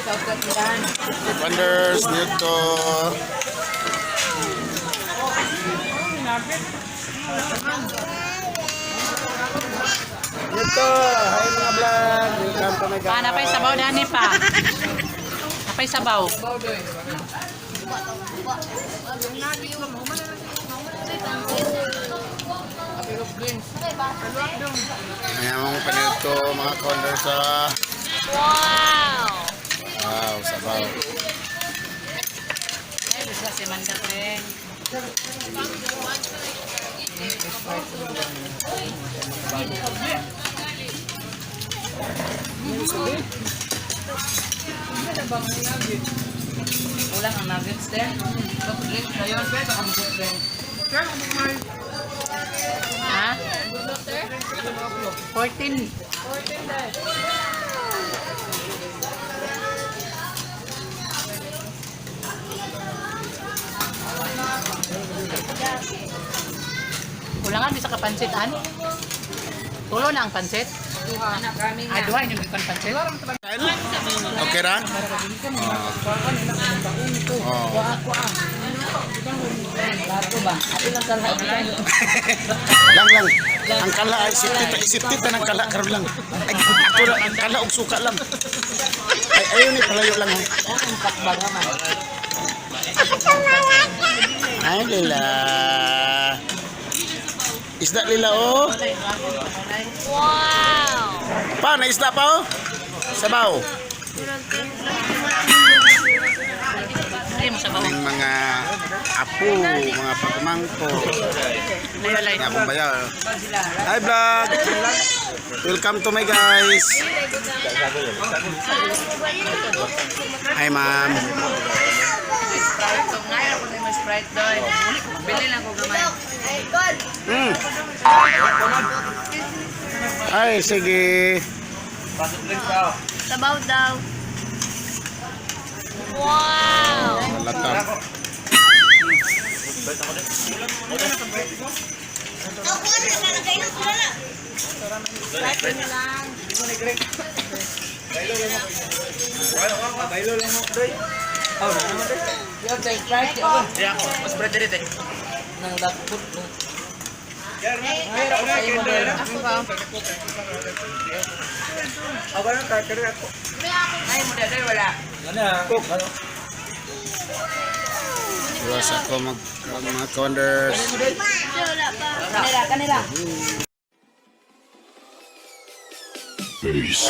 Wonders dito. Dito, hi mga vlog. Welcome to my Pa, napay sabaw dani pa. Napay sabaw. Mayamang panito mga kondor sa wow, sabaw. Ay, bisa si Manda Peng. Ulang ang nuggets din. Kapag-link na yun, pwede ka mag-drink. Ha? 14. Ulangan bisa ka pansitan? Tulo na ang pansit? Duha yung bikon pansit? Okay ra? Lang. Ang kala ay isip tita ng kala karon lang. Ay ako lang ang kala og suka lang. Ay ayo ni palayo lang. Ay lila. Isda lila oh. Wow! Pa na isda pa oh. Sabaw. Ay mo sabaw. Ang mga apo, mga pagmangko. Nga pong bayaw. Hi vlog. Welcome to my guys. Hi ma'am. Ngayon ako na Sprite doy. Bili lang ko gamay. Ay sige. Sabaw daw. Wow! Malatap. Nang lakot. Terus ako mga wonders. Kanila. Peace.